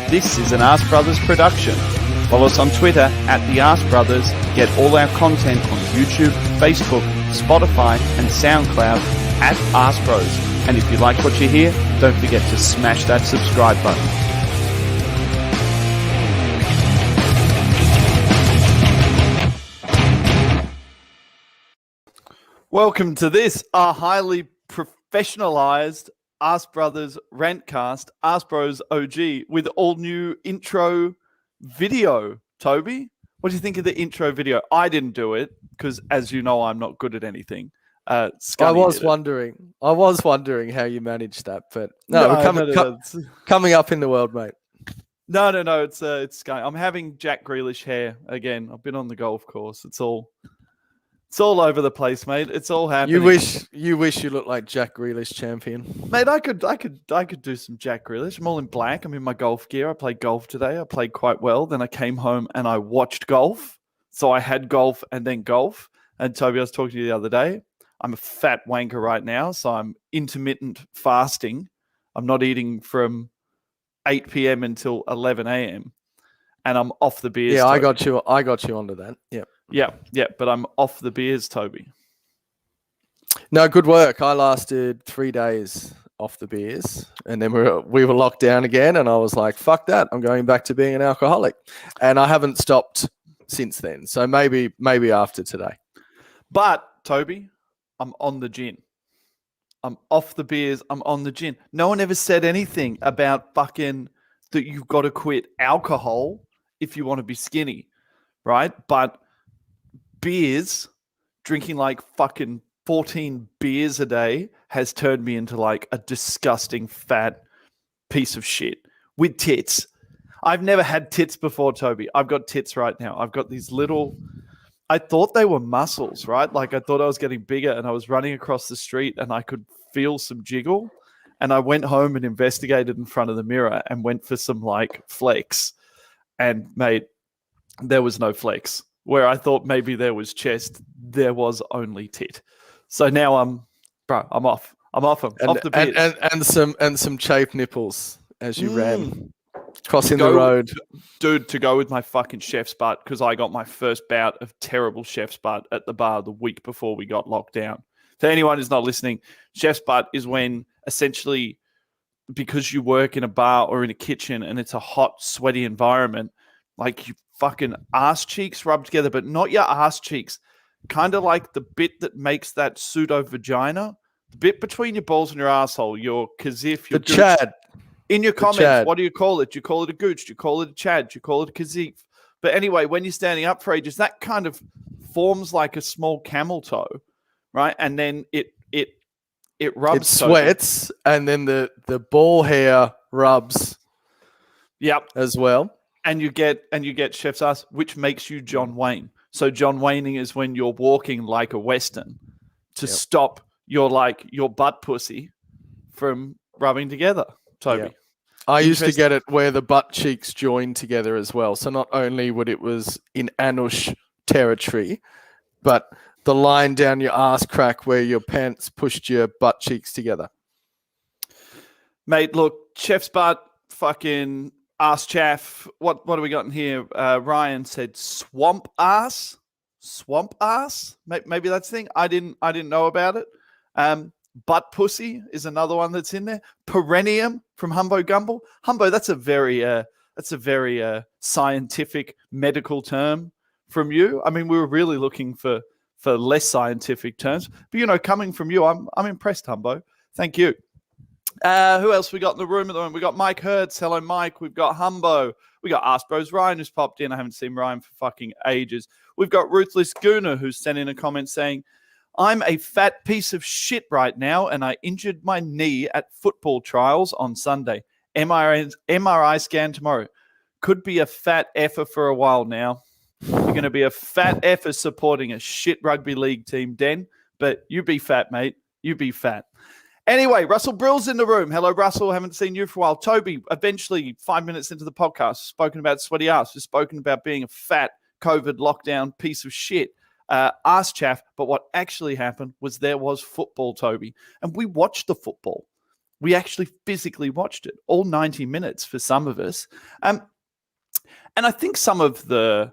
This is an ArseBrothers production. Follow us on Twitter at the ArseBrothers. Get all our content on YouTube, Facebook, Spotify, and SoundCloud at ArseBros. And if you like what you hear, don't forget to smash that subscribe button. Welcome to this, our highly professionalized ArseBrothers Rantcast, ArseBros O.G, with all new intro video. Toby, what do you think of the intro video? I didn't do it because, as you know, I'm not good at anything. I was wondering how you managed that, but coming up in the world, mate. No, it's going. I'm having Jack Grealish hair again. I've been on the golf course. It's all over the place, mate. It's all happening. You wish you looked like Jack Grealish, champion. Mate, I could do some Jack Grealish. I'm all in black. I'm in my golf gear. I played golf today. I played quite well. Then I came home and I watched golf. So I had golf and then golf. And Toby, I was talking to you the other day. I'm a fat wanker right now, so I'm intermittent fasting. I'm not eating from 8 p.m. until 11 a.m. And I'm off the beers. Yeah, Toby. I got you onto that. Yeah. Yeah, but I'm off the beers, Toby. No, good work. I lasted 3 days off the beers, and then we were locked down again, and I was like, fuck that. I'm going back to being an alcoholic. And I haven't stopped since then. So maybe after today. But, Toby, I'm on the gin. I'm off the beers. I'm on the gin. No one ever said anything about fucking that you've got to quit alcohol if you want to be skinny, right? But beers, drinking like fucking 14 beers a day has turned me into like a disgusting fat piece of shit with tits. I've never had tits before, Toby. I've got tits right now. I've got these little, I thought they were muscles, right? Like I thought I was getting bigger and I was running across the street and I could feel some jiggle. And I went home and investigated in front of the mirror and went for some like flex. And mate, there was no flex. Where I thought maybe there was chest, there was only tit. So now I'm off. I'm off them. Off the beers. And some chafed nipples as you ran crossing the road. Dude, to go with my fucking chef's butt, because I got my first bout of terrible chef's butt at the bar the week before we got locked down. For anyone who's not listening, chef's butt is when essentially, because you work in a bar or in a kitchen and it's a hot, sweaty environment, like you fucking ass cheeks rub together, but not your ass cheeks. Kind of like the bit that makes that pseudo vagina, the bit between your balls and your asshole, your kazif, your the chad. In your comments, what do you call it? Do you call it a gooch? Do you call it a chad? Do you call it a kazif? But anyway, when you're standing up for ages, that kind of forms like a small camel toe, right? And then it rubs. It sweats, and then the ball hair rubs. Yep, as well. And you get chef's ass, which makes you John Wayne. So John Wayning is when you're walking like a Western to stop your butt pussy from rubbing together, Toby. Yep. I used to get it where the butt cheeks joined together as well. So not only would it was in anush territory, but the line down your ass crack where your pants pushed your butt cheeks together. Mate, look, chef's butt, fucking ass chaff. What have we got in here? Ryan said swamp ass. Swamp ass? Maybe that's the thing. I didn't know about it. Butt pussy is another one that's in there. Perennium from Humbo Gumble. Humbo, that's a very scientific medical term from you. I mean, we were really looking for less scientific terms, but coming from you, I'm impressed, Humbo. Thank you. Who else we got in the room at the moment? We got Mike Hertz. Hello, Mike. We've got Humbo. We got ArseBros Ryan, who's popped in. I haven't seen Ryan for fucking ages. We've got Ruthless Gooner, who's sent in a comment saying, I'm a fat piece of shit right now, and I injured my knee at football trials on Sunday. MRI scan tomorrow. Could be a fat effer for a while now. You're going to be a fat effer supporting a shit rugby league team, Den. But you be fat, mate. You be fat. Anyway, Russell Brill's in the room. Hello, Russell. Haven't seen you for a while. Toby, eventually, 5 minutes into the podcast, spoken about sweaty ass. We've spoken about being a fat COVID lockdown piece of shit. Ass chaff. But what actually happened was there was football, Toby. And we watched the football. We actually physically watched it, all 90 minutes for some of us. And I think some of the,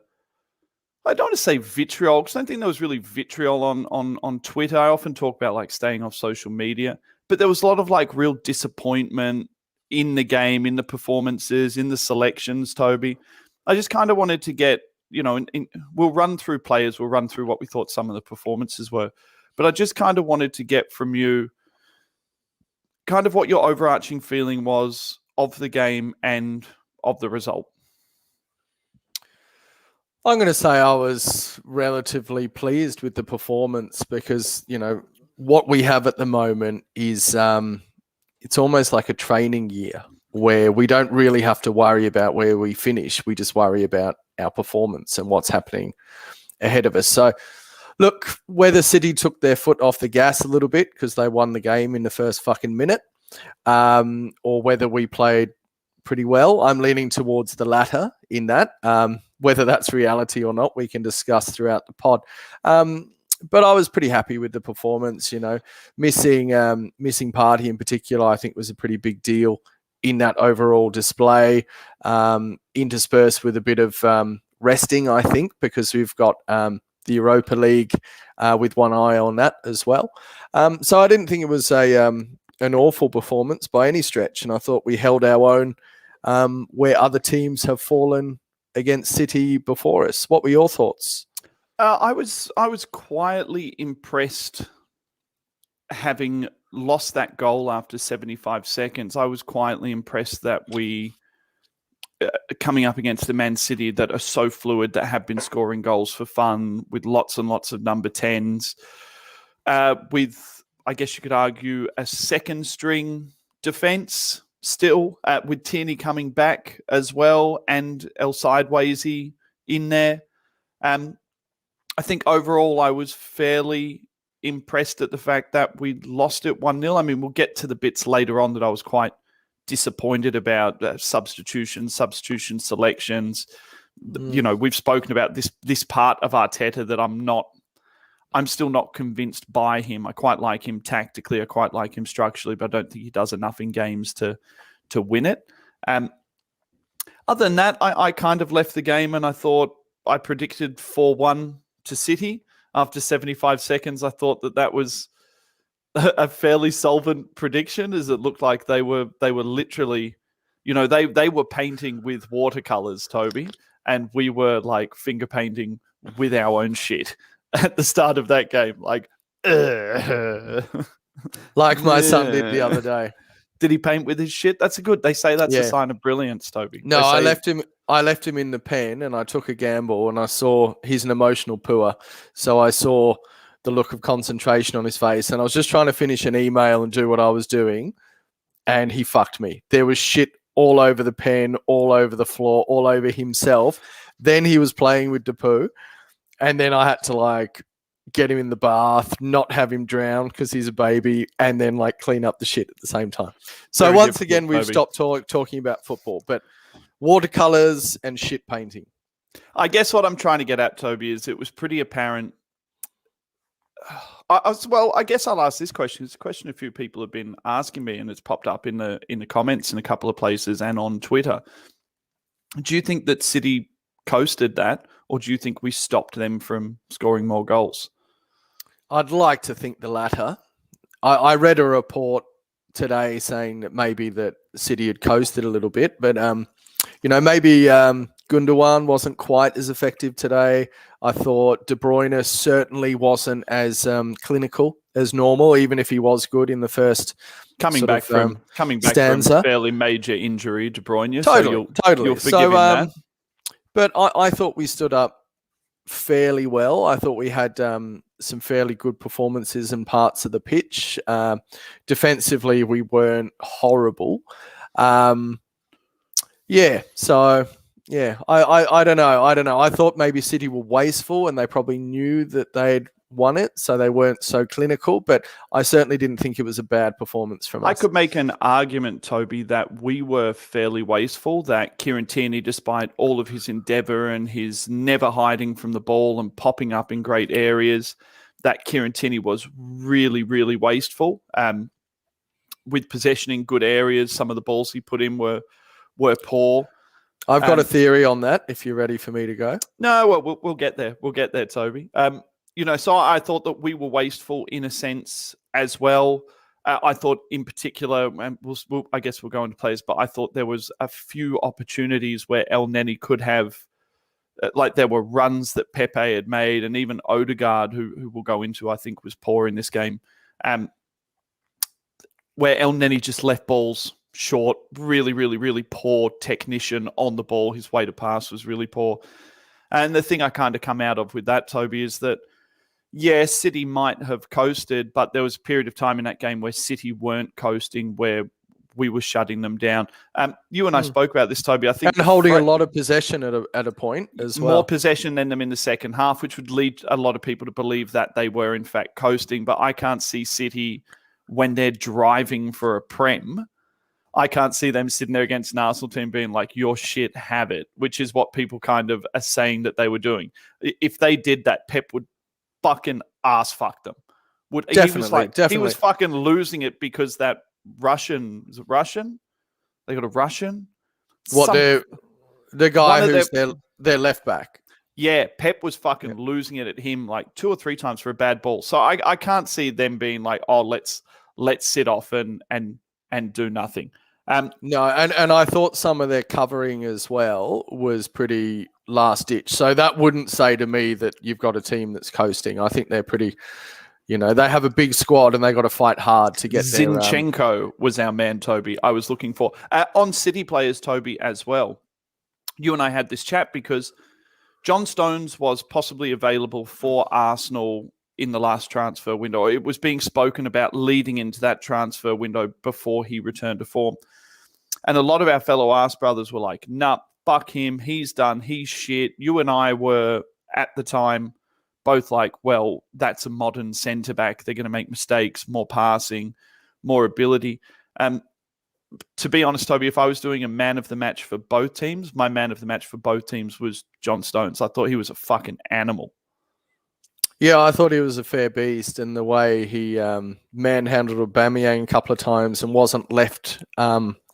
I don't want to say vitriol, because I don't think there was really vitriol on Twitter. I often talk about like staying off social media, but there was a lot of like real disappointment in the game, in the performances, in the selections, Toby. I just kind of wanted to get, we'll run through players, we'll run through what we thought some of the performances were, but I just kind of wanted to get from you kind of what your overarching feeling was of the game and of the result. I'm going to say I was relatively pleased with the performance because, what we have at the moment is it's almost like a training year where we don't really have to worry about where we finish. We just worry about our performance and what's happening ahead of us. So, look, whether City took their foot off the gas a little bit because they won the game in the first fucking minute, or whether we played pretty well, I'm leaning towards the latter in that. Whether that's reality or not, we can discuss throughout the pod. But I was pretty happy with the performance. Missing Partey in particular, I think was a pretty big deal in that overall display, interspersed with a bit of resting, I think, because we've got the Europa League with one eye on that as well. So I didn't think it was an awful performance by any stretch, and I thought we held our own where other teams have fallen against City before us. What were your thoughts? I was quietly impressed, having lost that goal after 75 seconds. I was quietly impressed that we, coming up against the Man City that are so fluid, that have been scoring goals for fun, with lots and lots of number 10s, with, I guess you could argue, a second string defence still, with Tierney coming back as well and El Sidewaysy in there. I think overall I was fairly impressed at the fact that we lost it 1-0. I mean, we'll get to the bits later on that I was quite disappointed about, substitution selections. We've spoken about this part of Arteta that I'm still not convinced by him. I quite like him tactically. I quite like him structurally, but I don't think he does enough in games to win it. Other than that, I kind of left the game and I thought I predicted 4-1 to City after 75 seconds. I thought that was a fairly solvent prediction, as it looked like they were literally, they were painting with watercolors, Toby, and we were like finger painting with our own shit at the start of that game. Like my son did the other day. Did he paint with his shit? They say that's a sign of brilliance, Toby. No, I left him in the pen and I took a gamble and I saw he's an emotional pooer. So I saw the look of concentration on his face and I was just trying to finish an email and do what I was doing. And he fucked me. There was shit all over the pen, all over the floor, all over himself. Then he was playing with Depew. And then I had to get him in the bath, not have him drown because he's a baby, and then clean up the shit at the same time. So Very once again, we've Toby. stopped talking about football, but watercolors and shit painting. I guess what I'm trying to get at, Toby, is it was pretty apparent. I guess I'll ask this question. It's a question a few people have been asking me, and it's popped up in the comments in a couple of places and on Twitter. Do you think that City coasted that, or do you think we stopped them from scoring more goals? I'd like to think the latter. I read a report today saying that maybe that City had coasted a little bit, but maybe Gundogan wasn't quite as effective today. I thought De Bruyne certainly wasn't as clinical as normal, even if he was good in the first coming back from stanza. From fairly major injury, De Bruyne. Totally. You'll forgive him that. But I thought we stood up fairly well. I thought we had some fairly good performances in parts of the pitch. Defensively, we weren't horrible. I don't know. I thought maybe City were wasteful and they probably knew that they'd won it, so they weren't so clinical, but I certainly didn't think it was a bad performance from us. I could make an argument, Toby, that we were fairly wasteful, that Kieran Tierney, despite all of his endeavour and his never hiding from the ball and popping up in great areas, that Kieran Tierney was really, really wasteful. with possession in good areas. Some of the balls he put in were poor. I've got a theory on that. If you're ready for me to go. No, well, we'll get there. We'll get there, Toby. So I thought that we were wasteful in a sense as well. I thought in particular, and I guess we'll go into players, but I thought there was a few opportunities where El Neni could have, like there were runs that Pepe had made, and even Odegaard, who we'll go into, I think was poor in this game, where El Neni just left balls short, really, really, really poor technician on the ball. His way to pass was really poor. And the thing I kind of come out of with that, Toby, is that, yeah, City might have coasted, but there was a period of time in that game where City weren't coasting, where we were shutting them down. You and I spoke about this, Toby. I think and holding a lot of possession at a point as well. More possession than them in the second half, which would lead a lot of people to believe that they were in fact coasting. But I can't see City when they're driving for a prem. I can't see them sitting there against an Arsenal team being like, your shit, have it, which is what people kind of are saying that they were doing. If they did that, Pep would fucking ass fuck them. Definitely. He was fucking losing it because that Russian, is it Russian? They got a Russian? The guy who's their left back. Yeah, Pep was fucking losing it at him like 2 or 3 times for a bad ball. So I can't see them being like, oh, let's sit off and do nothing. No, and I thought some of their covering as well was pretty last ditch. So that wouldn't say to me that you've got a team that's coasting. I think they're pretty, they have a big squad and they got to fight hard to get there. Zinchenko was our man, Toby. I was looking for on City players, Toby, as well. You and I had this chat because John Stones was possibly available for Arsenal in the last transfer window. It was being spoken about leading into that transfer window before he returned to form. And a lot of our fellow ArseBrothers were like, nah, fuck him. He's done. He's shit. You and I were, at the time, both like, well, that's a modern centre-back. They're going to make mistakes, more passing, more ability. To be honest, Toby, if I was doing a man of the match for both teams, my man of the match for both teams was John Stones. I thought he was a fucking animal. Yeah, I thought he was a fair beast, and the way he manhandled Aubameyang a couple of times and wasn't left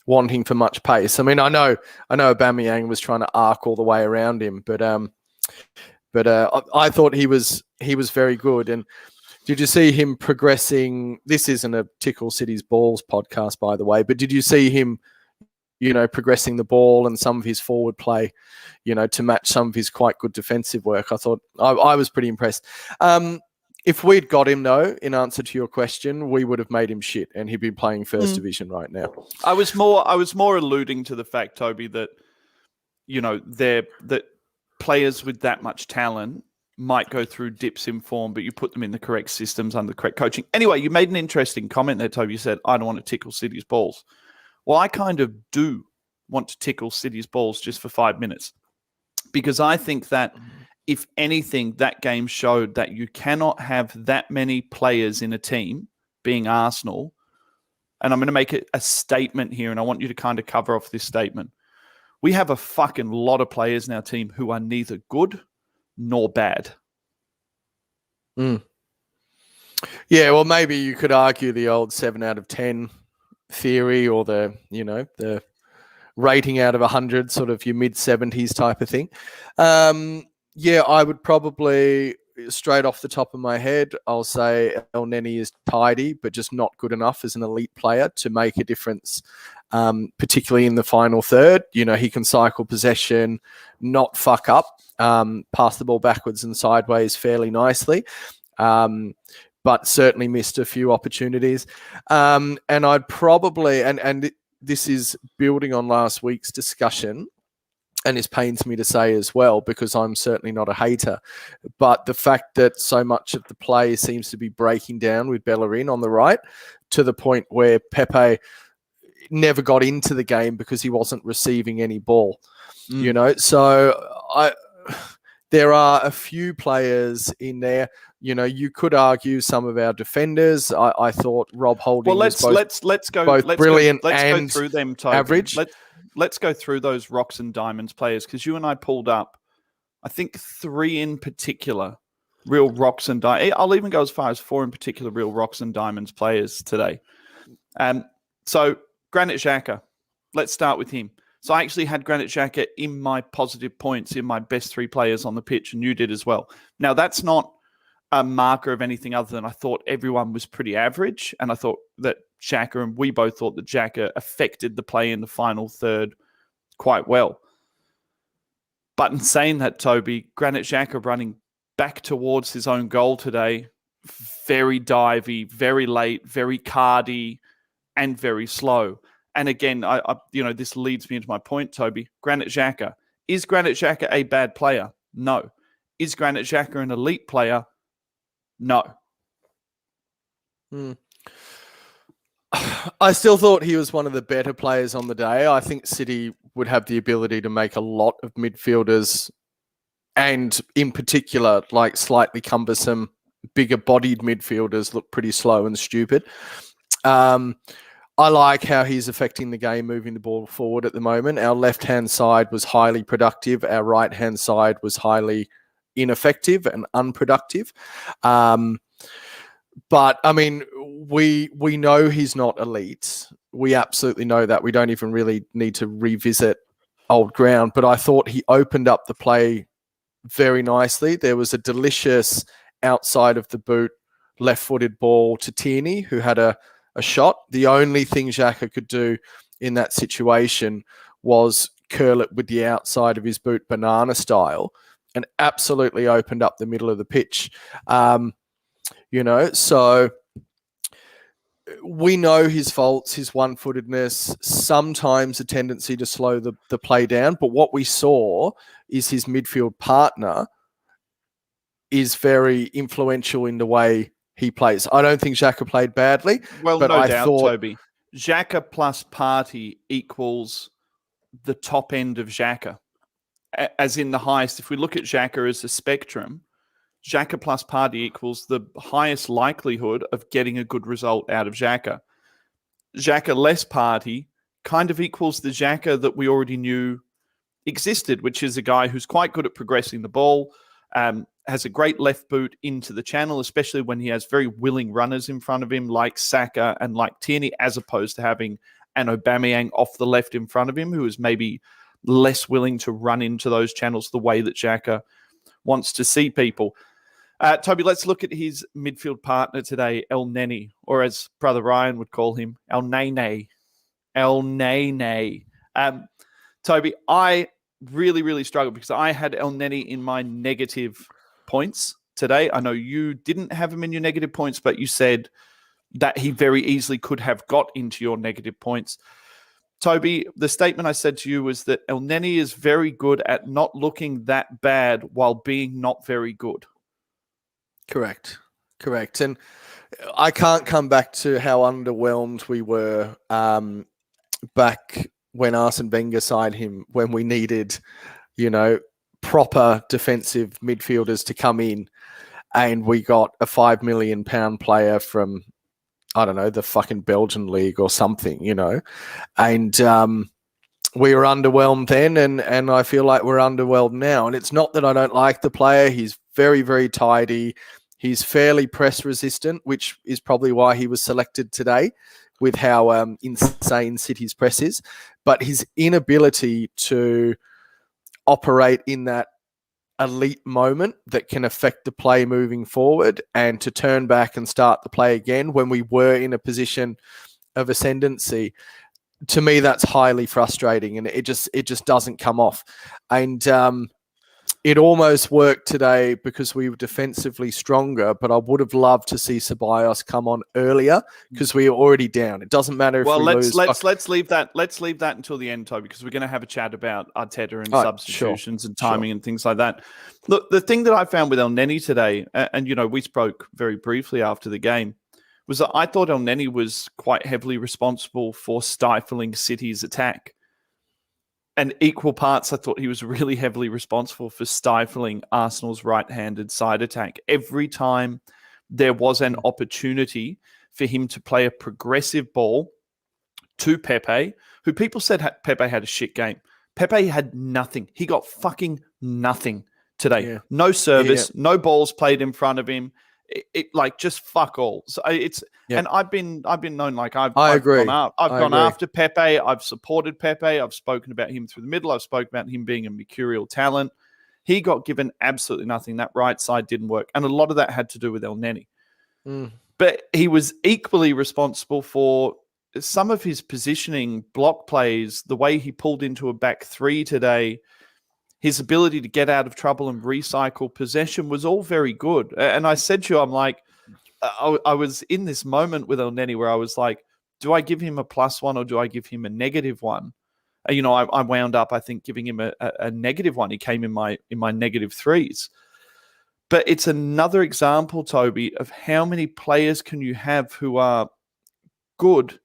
wanting for much pace. I mean, I know Aubameyang was trying to arc all the way around him, but I thought he was very good. And did you see him progressing? This isn't a Tickle City's Balls podcast, by the way, but did you see him, progressing the ball and some of his forward play, to match some of his quite good defensive work? I thought I was pretty impressed. If we'd got him, though, in answer to your question, we would have made him shit, and he'd be playing First Division right now. I was more alluding to the fact, Toby, that that players with that much talent might go through dips in form, but you put them in the correct systems under the correct coaching. Anyway, you made an interesting comment there, Toby. You said, I don't want to tickle City's balls. Well, I kind of do want to tickle City's balls just for 5 minutes, because I think that if anything, that game showed that you cannot have that many players in a team, being Arsenal. And I'm going to make it a statement here, and I want you to kind of cover off this statement. We have a fucking lot of players in our team who are neither good nor bad. Yeah, well, maybe you could argue the old 7 out of 10 theory, or the rating out of 100, sort of your mid-70s type of thing. Yeah, I would probably, straight off the top of my head, I'll say El Neni is tidy, but just not good enough as an elite player to make a difference, particularly in the final third. He can cycle possession, not fuck up, pass the ball backwards and sideways fairly nicely, but certainly missed a few opportunities. And I'd probably, and this is building on last week's discussion, and this pains me to say as well, because I'm certainly not a hater, but the fact that so much of the play seems to be breaking down with Bellerin on the right, to the point where Pepe never got into the game because he wasn't receiving any ball. So there are a few players in there. You could argue some of our defenders. I thought Rob Holding was both brilliant and go through them, Toby. Average. Let's go through those rocks and diamonds players, because you and I pulled up, I think, 3 in particular, real rocks and diamonds. I'll even go as far as 4 in particular, real rocks and diamonds players today. So Granit Xhaka, let's start with him. So I actually had Granit Xhaka in my positive points, in my best 3 players on the pitch, and you did as well. Now, that's not a marker of anything other than I thought everyone was pretty average, and I thought that Xhaka, and we both thought that Xhaka affected the play in the final third quite well. But in saying that, Toby, Granit Xhaka running back towards his own goal today, very divey, very late, very cardy, and very slow. And again, I this leads me into my point, Toby. Granit Xhaka. Is Granit Xhaka a bad player? No. Is Granit Xhaka an elite player? No. I still thought he was one of the better players on the day. I think City would have the ability to make a lot of midfielders, and in particular, like slightly cumbersome, bigger-bodied midfielders look pretty slow and stupid. I like how he's affecting the game, moving the ball forward at the moment. Our left-hand side was highly productive. Our right-hand side was highly ineffective and unproductive. But, I mean, we know he's not elite. We absolutely know that. We don't even really need to revisit old ground. But I thought he opened up the play very nicely. There was a delicious outside of the boot left-footed ball to Tierney, who had a shot. The only thing Xhaka could do in that situation was curl it with the outside of his boot, banana style, and absolutely opened up the middle of the pitch. So we know his faults, his one-footedness, sometimes a tendency to slow the play down. But what we saw is his midfield partner is very influential in the way he plays. I don't think Xhaka played badly. Well, but no doubt, Toby. Xhaka plus Partey equals the top end of Xhaka, as in the highest. If we look at Xhaka as a spectrum, Xhaka plus Partey equals the highest likelihood of getting a good result out of Xhaka. Xhaka less Partey kind of equals the Xhaka that we already knew existed, which is a guy who's quite good at progressing the ball, has a great left boot into the channel, especially when he has very willing runners in front of him, like Saka and like Tierney, as opposed to having an Aubameyang off the left in front of him, who is maybe less willing to run into those channels the way that Xhaka wants to see people. Toby, let's look at his midfield partner today, El Neni, or as Brother Ryan would call him, El Nene. El Nene. Toby, I really, really struggled because I had El Neni in my negative points today. I know you didn't have him in your negative points, but you said that he very easily could have got into your negative points. Toby, the statement I said to you was that El Neni is very good at not looking that bad while being not very good. Correct. And I can't come back to how underwhelmed we were back when Arsene Wenger signed him, when we needed, proper defensive midfielders to come in, and we got a £5 million player from, I don't know, the fucking Belgian league or something, and we were underwhelmed then, and I feel like we're underwhelmed now. And it's not that I don't like the player. He's very, very tidy. He's fairly press resistant, which is probably why he was selected today, with how insane City's press is. But his inability to operate in that elite moment that can affect the play moving forward, and to turn back and start the play again when we were in a position of ascendancy, to me, that's highly frustrating, and it just doesn't come off. And it almost worked today because we were defensively stronger, but I would have loved to see Ceballos come on earlier because we were already down. It doesn't matter if we lose. Let's leave that. Let's leave that until the end, Toby, because we're going to have a chat about Arteta and substitutions and timing and things like that. Look, the thing that I found with El Neni today, and we spoke very briefly after the game, was that I thought El Neni was quite heavily responsible for stifling City's attack. And equal parts, I thought he was really heavily responsible for stifling Arsenal's right-handed side attack. Every time there was an opportunity for him to play a progressive ball to Pepe, who people said Pepe had a shit game. Pepe had nothing. He got fucking nothing today. Yeah. No service, no balls played in front of him. it like just fuck all. So it's Yeah. and I've been known like I've agree. I've I gone agree. after Pepe. I've supported Pepe. I've spoken about him through the middle. I've spoken about him being a mercurial talent. He got given absolutely nothing. That right side didn't work, and a lot of that had to do with El Neni. But he was equally responsible for some of his positioning, block plays, the way he pulled into a back three today, his ability to get out of trouble and recycle possession was all very good. And I said to you, I'm like, I was in this moment with El Neni where I was like, do I give him a +1 or do I give him a -1? You know, I wound up, I think, giving him a -1. He came in my -3s. But it's another example, Toby, of how many players can you have who are good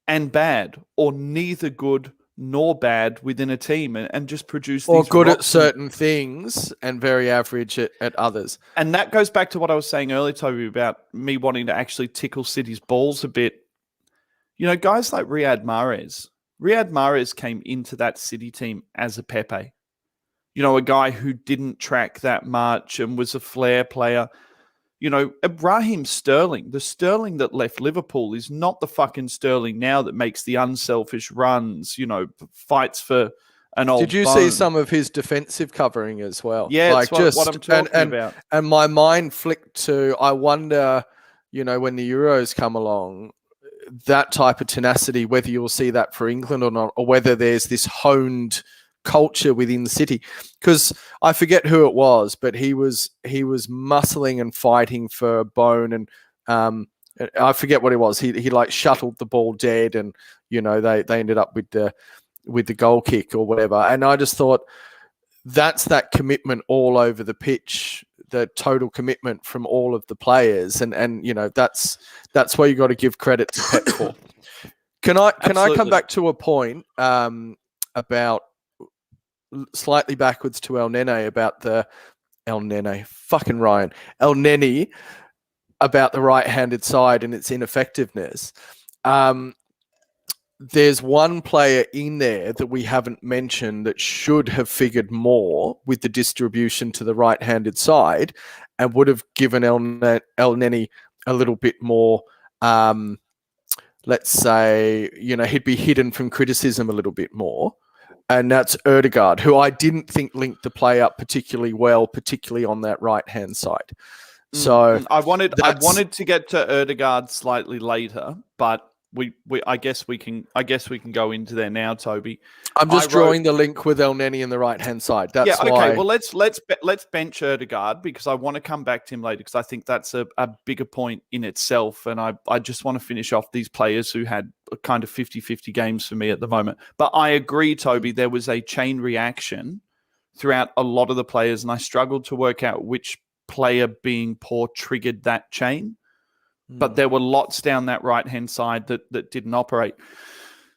and bad, or neither good nor bad within a team, and just produce or these good at rocks certain things and very average at others. And that goes back to what I was saying earlier, Toby, about me wanting to actually tickle City's balls a bit. You know, guys like Riyad Mahrez. Riyad Mahrez came into that City team as a Pepe. You know, a guy who didn't track that much and was a flair player. You know, Raheem Sterling, the Sterling that left Liverpool is not the fucking Sterling now that makes the unselfish runs, you know, fights for an old Did you bone. see some of his defensive covering as well? Yeah, like it's what I'm talking about. And my mind flicked to, I wonder, you know, when the Euros come along, that type of tenacity, whether you'll see that for England or not, or whether there's this honed culture within the City. Because I forget who it was, but he was muscling and fighting for a bone, and I forget what it was. He like shuttled the ball dead, and you know they ended up with the goal kick or whatever. And I just thought that's that commitment all over the pitch, the total commitment from all of the players, and you know that's where you got to give credit to Pep for. Can I come back to a point about slightly backwards to El Neni about the El Neni about the right-handed side and its ineffectiveness. There's one player in there that we haven't mentioned that should have figured more with the distribution to the right-handed side and would have given El Neni a little bit more, let's say, you know, he'd be hidden from criticism a little bit more. And that's Ødegaard, who I didn't think linked the play up particularly well, particularly on that right-hand side. So I wanted to get to Ødegaard slightly later, but I guess we can go into there now, Toby. I'm just drawing the link with El Neni in the right-hand side. That's why. Okay. Well, let's bench Ødegaard because I want to come back to him later because I think that's a bigger point in itself, and I just want to finish off these players who had kind of 50-50 games for me at the moment. But I agree, Toby, there was a chain reaction throughout a lot of the players, and I struggled to work out which player being poor triggered that chain. But there were lots down that right-hand side that didn't operate.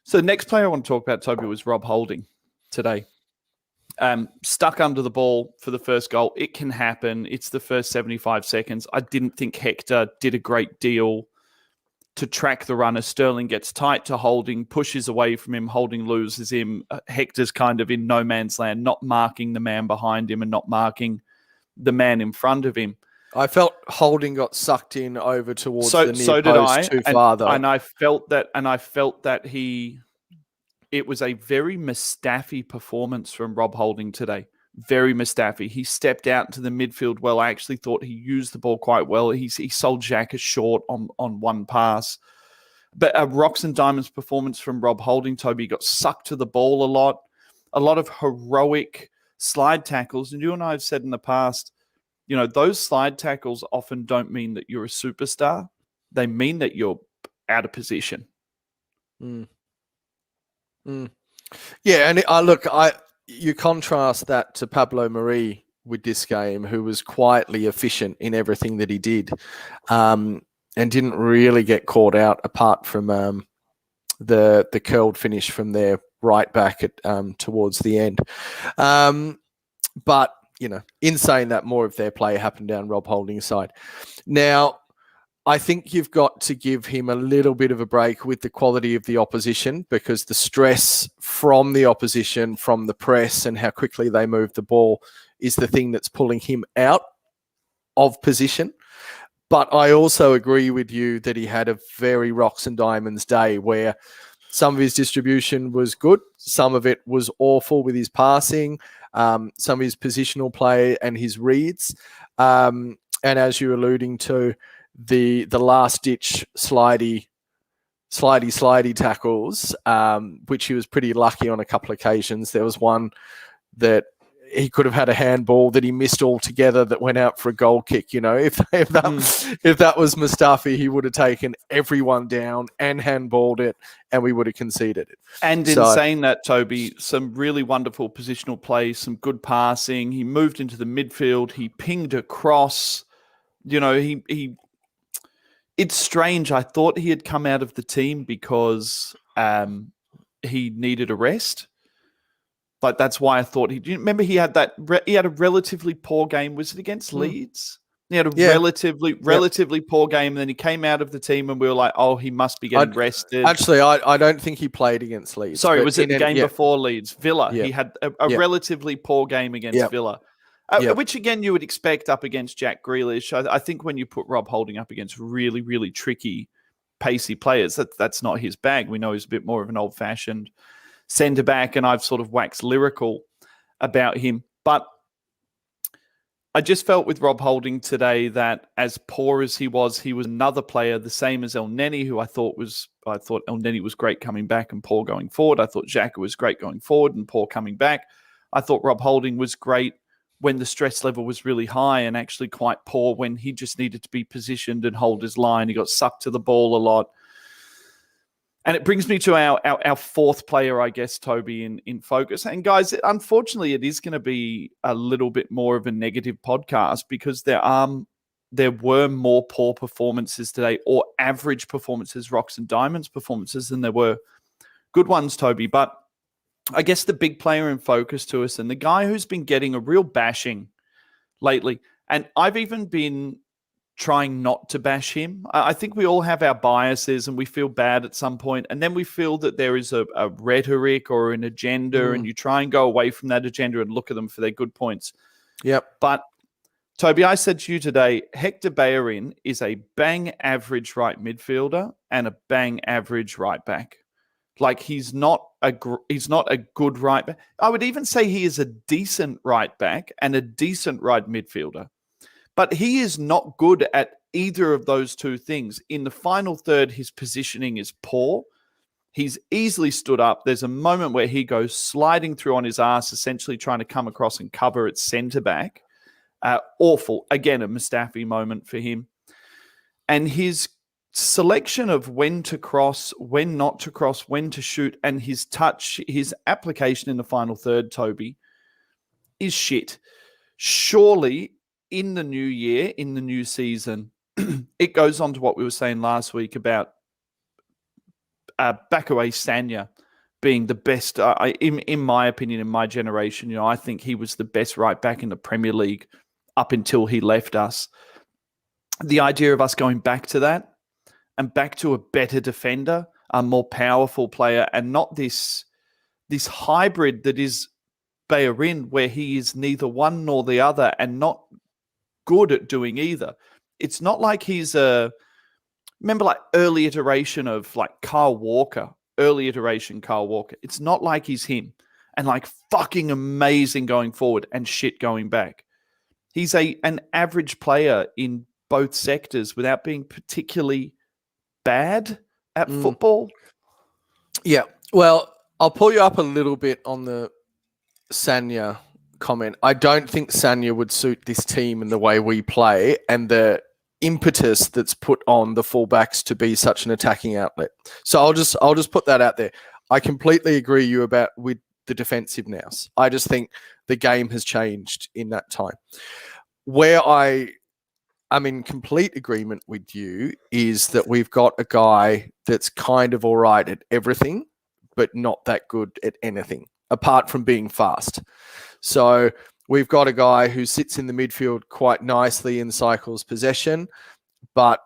So the next player I want to talk about, Toby, was Rob Holding today. Stuck under the ball for the first goal. It can happen. It's the first 75 seconds. I didn't think Hector did a great deal to track the runner. Sterling gets tight to Holding, pushes away from him. Holding loses him. Hector's kind of in no man's land, not marking the man behind him and not marking the man in front of him. I felt Holding got sucked in over towards the near post too far, though. And I felt that it was a very Mustafi performance from Rob Holding today. Very Mustafi. He stepped out into the midfield well. I actually thought he used the ball quite well. He sold Xhaka short on one pass. But a Rocks and Diamonds performance from Rob Holding, Toby, got sucked to the ball a lot of heroic slide tackles. And you and I have said in the past, you know, those slide tackles often don't mean that you're a superstar. They mean that you're out of position. Yeah, and you contrast that to Pablo Mari with this game, who was quietly efficient in everything that he did, and didn't really get caught out apart from the curled finish from their right back at towards the end. But you know, in saying that, more of their play happened down Rob Holding's side. Now, I think you've got to give him a little bit of a break with the quality of the opposition, because the stress from the opposition, from the press and how quickly they move the ball is the thing that's pulling him out of position. But I also agree with you that he had a very rocks and diamonds day where some of his distribution was good. Some of it was awful with his passing, some of his positional play and his reads. And as you're alluding to, the last ditch slidey tackles, which he was pretty lucky on a couple of occasions. There was one that he could have had a handball that he missed altogether that went out for a goal kick. You know, if that was Mustafi, he would have taken everyone down and handballed it, and we would have conceded it. And in saying that, Toby, some really wonderful positional play, some good passing. He moved into the midfield. He pinged across. You know, he. It's strange. I thought he had come out of the team because he needed a rest. Like that's why I thought he. Do you remember he had he had a relatively poor game? Was it against Leeds? He had a relatively poor game, and then he came out of the team, and we were like, "Oh, he must be getting rested." Actually, I don't think he played against Leeds. Sorry, was it the game before Leeds? Villa. Yeah. He had a relatively poor game against Villa, which again you would expect up against Jack Grealish. I think when you put Rob Holding up against really, really tricky, pacey players, that's not his bag. We know he's a bit more of an old-fashioned centre back, and I've sort of waxed lyrical about him, but I just felt with Rob Holding today that as poor as he was another player, the same as El Neni, who I thought El Neni was great coming back and poor going forward. I thought Xhaka was great going forward and poor coming back. I thought Rob Holding was great when the stress level was really high and actually quite poor when he just needed to be positioned and hold his line. He got sucked to the ball a lot. And it brings me to our fourth player, I guess, Toby, in focus. And guys, unfortunately, it is going to be a little bit more of a negative podcast because there were more poor performances today, or average performances, rocks and diamonds performances, than there were good ones, Toby. But I guess the big player in focus to us, and the guy who's been getting a real bashing lately, and I've even been trying not to bash him. I think we all have our biases and we feel bad at some point, and then we feel that there is a rhetoric or an agenda, and you try and go away from that agenda and look at them for their good points. Yep. But Toby, I said to you today, Hector Bellerin is a bang average right midfielder and a bang average right back. Like he's not a good right back. I would even say he is a decent right back and a decent right midfielder. But he is not good at either of those two things. In the final third, his positioning is poor. He's easily stood up. There's a moment where he goes sliding through on his ass, essentially trying to come across and cover at centre back. Awful. Again, a Mustafi moment for him. And his selection of when to cross, when not to cross, when to shoot, and his touch, his application in the final third, Toby, is shit. Surely, in the new year, in the new season, it goes on to what we were saying last week about Bakaway Sanya being the best, in my opinion, in my generation. You know, I think he was the best right back in the Premier League up until he left us. The idea of us going back to that and back to a better defender, a more powerful player, and not this hybrid that is Bellerin, where he is neither one nor the other and not good at doing either. It's not like he's remember like early iteration of like Kyle Walker, It's not like he's him and like fucking amazing going forward and shit going back. He's an average player in both sectors without being particularly bad at football. Yeah. Well, I'll pull you up a little bit on the Sanya comment. I don't think Sanya would suit this team and the way we play and the impetus that's put on the fullbacks to be such an attacking outlet. So I'll just put that out there. I completely agree with the defensive nous. I just think the game has changed in that time. Where I'm in complete agreement with you is that we've got a guy that's kind of all right at everything, but not that good at anything, apart from being fast. So we've got a guy who sits in the midfield quite nicely and cycles possession, but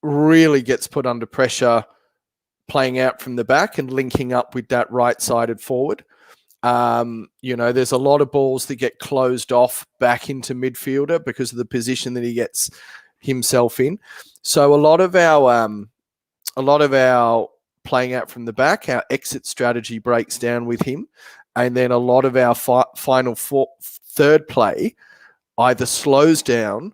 really gets put under pressure playing out from the back and linking up with that right-sided forward. There's a lot of balls that get closed off back into midfielder because of the position that he gets himself in. So a lot of our playing out from the back, our exit strategy breaks down with him, and then a lot of our third play either slows down,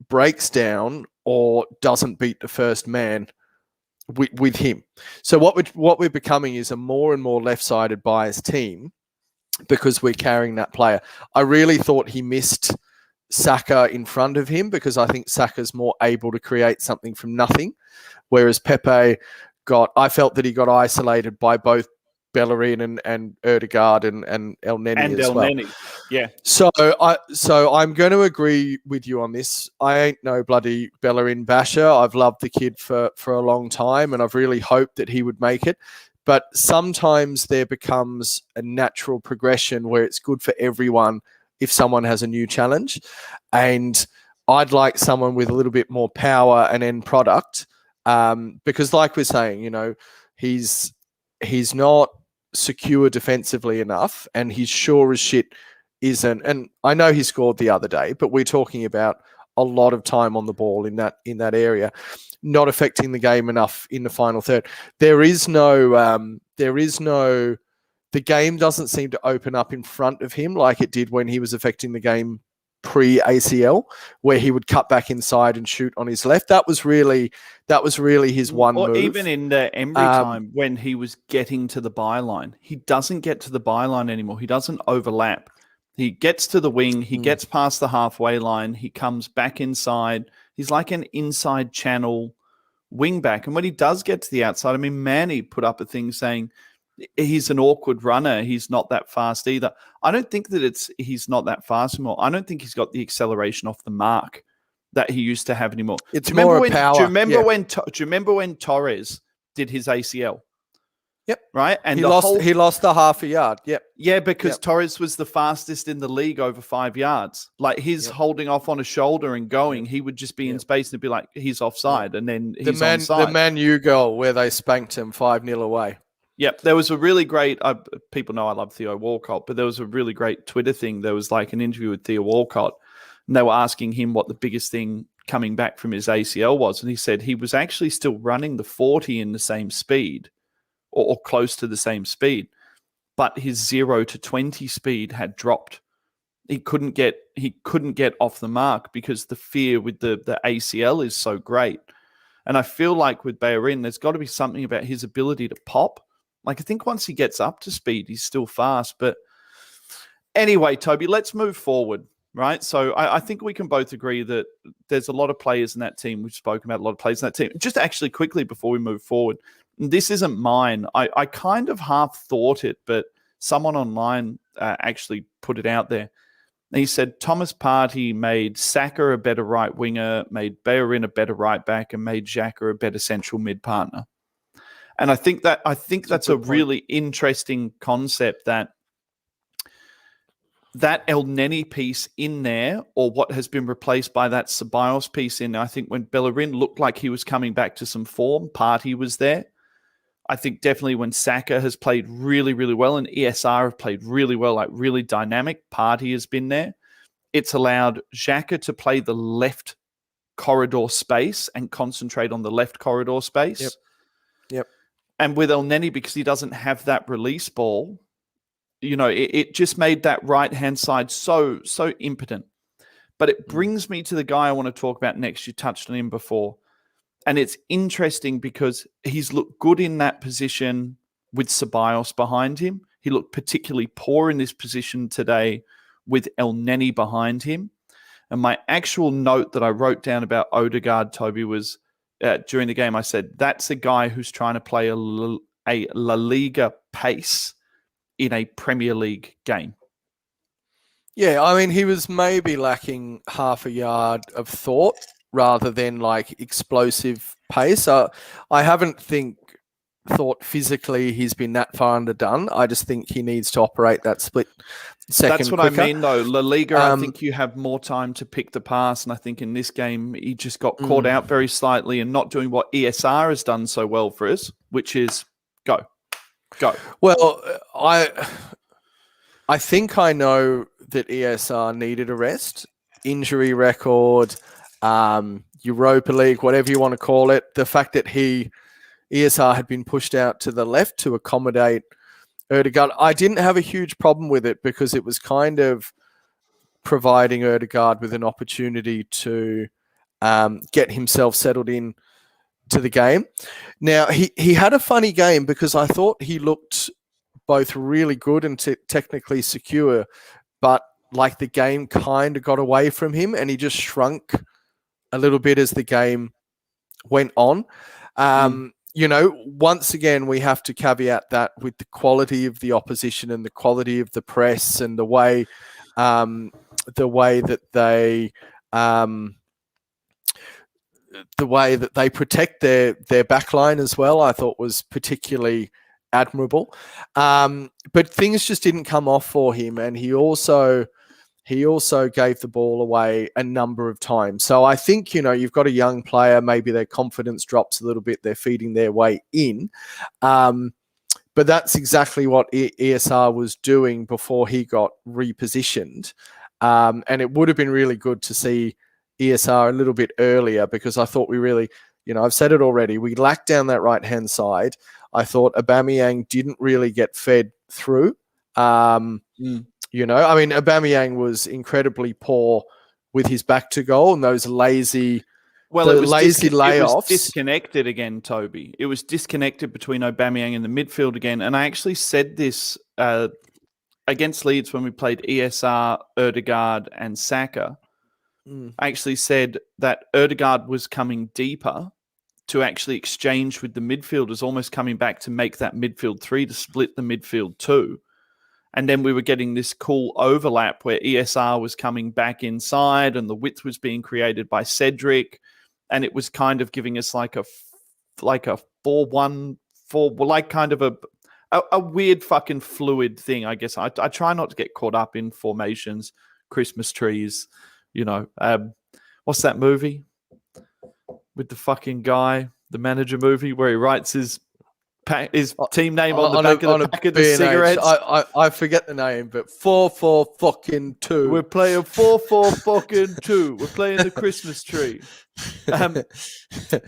breaks down, or doesn't beat the first man with him. So what we're becoming is a more and more left-sided biased team because we're carrying that player. I really thought he missed Saka in front of him because I think Saka's more able to create something from nothing, whereas Pepe I felt that he got isolated by both Bellerin and Erdegaard and El Neni as well. Yeah. So I'm going to agree with you on this. I ain't no bloody Bellerin basher. I've loved the kid for a long time, and I've really hoped that he would make it. But sometimes there becomes a natural progression where it's good for everyone if someone has a new challenge. And I'd like someone with a little bit more power and end product, because like we're saying, he's not secure defensively enough, and he's sure as shit isn't. And I know he scored the other day, but we're talking about a lot of time on the ball in that area, not affecting the game enough in the final third. The game doesn't seem to open up in front of him like it did when he was affecting the game pre-ACL, where he would cut back inside and shoot on his left. That was really his one move. Even in the Emery time when he was getting to the byline, he doesn't get to the byline anymore. He doesn't overlap. He gets to the wing. He gets past the halfway line. He comes back inside. He's like an inside channel wing back. And when he does get to the outside, I mean, Manny put up a thing saying he's an awkward runner. He's not that fast either. I don't think that he's not that fast anymore. I don't think he's got the acceleration off the mark that he used to have anymore. It's more Do power. you remember when Torres did his ACL? Yep. Right? And he lost the half a yard. Yep. Yeah, because Torres was the fastest in the league over 5 yards. Like his holding off on a shoulder and going, he would just be in space and be like, he's offside. And then he's onside. The Man U goal where they spanked him 5-0 away. Yep. There was a really great, people know I love Theo Walcott, but there was a really great Twitter thing. There was like an interview with Theo Walcott, and they were asking him what the biggest thing coming back from his ACL was. And he said he was actually still running the 40 in the same speed or close to the same speed, but his 0 to 20 speed had dropped. He couldn't get off the mark because the fear with the ACL is so great. And I feel like with Bellerin, there's got to be something about his ability to pop. Like, I think once he gets up to speed, he's still fast. But anyway, Toby, let's move forward, right? So I think we can both agree that there's a lot of players in that team. We've spoken about a lot of players in that team. Just actually quickly before we move forward, this isn't mine. I kind of half thought it, but someone online actually put it out there. He said Thomas Partey made Saka a better right winger, made Bellerin a better right back, and made Xhaka a better central mid partner. And I think that's a really interesting concept, that El Neni piece in there, or what has been replaced by that Ceballos piece in there. I think when Bellerin looked like he was coming back to some form, Partey was there. I think definitely when Saka has played really, really well and ESR have played really well, like really dynamic, Partey has been there. It's allowed Xhaka to play the left corridor space and concentrate on the left corridor space. Yep. And with El Neni, because he doesn't have that release ball, it just made that right-hand side so impotent. But it brings me to the guy I want to talk about next. You touched on him before. And it's interesting because he's looked good in that position with Ceballos behind him. He looked particularly poor in this position today with El Neni behind him. And my actual note that I wrote down about Odegaard, Toby, was during the game, I said, that's a guy who's trying to play a La Liga pace in a Premier League game. Yeah, I mean, he was maybe lacking half a yard of thought rather than like explosive pace. I haven't thought physically he's been that far underdone. I just think he needs to operate that split second. That's what quicker. I mean, though. La Liga, I think you have more time to pick the pass, and I think in this game he just got caught out very slightly and not doing what ESR has done so well for us, which is go. Well, I think I know that ESR needed a rest. Injury record, Europa League, whatever you want to call it, the fact that ESR had been pushed out to the left to accommodate Ødegaard, I didn't have a huge problem with it because it was kind of providing Ødegaard with an opportunity to get himself settled in to the game. Now, he had a funny game because I thought he looked both really good and technically secure, but like the game kind of got away from him and he just shrunk a little bit as the game went on. You know, once again, we have to caveat that with the quality of the opposition and the quality of the press and the way that they protect their backline as well, I thought was particularly admirable. But things just didn't come off for him, and he also gave the ball away a number of times. So I think, you know, you've got a young player, maybe their confidence drops a little bit, they're feeding their way in. But that's exactly what ESR was doing before he got repositioned. And it would have been really good to see ESR a little bit earlier because I thought we really, you know, I've said it already, we lacked down that right-hand side. I thought Aubameyang didn't really get fed through. You know, I mean, Aubameyang was incredibly poor with his back to goal and those lazy layoffs. It was disconnected again, Toby. It was disconnected between Aubameyang and the midfield again. And I actually said this against Leeds when we played ESR, Ødegaard and Saka. I actually said that Ødegaard was coming deeper to actually exchange with the midfielders, almost coming back to make that midfield 3 to split the midfield 2. And then we were getting this cool overlap where ESR was coming back inside and the width was being created by Cedric. And it was kind of giving us like a 4-1-4, like kind of a weird fucking fluid thing, I guess. I try not to get caught up in formations, Christmas trees, you know. What's that movie with the fucking guy, the manager movie where he writes his team name on the back of the cigarettes. I forget the name, but 4-4-2. We're playing 4-4-2. We're playing the Christmas tree.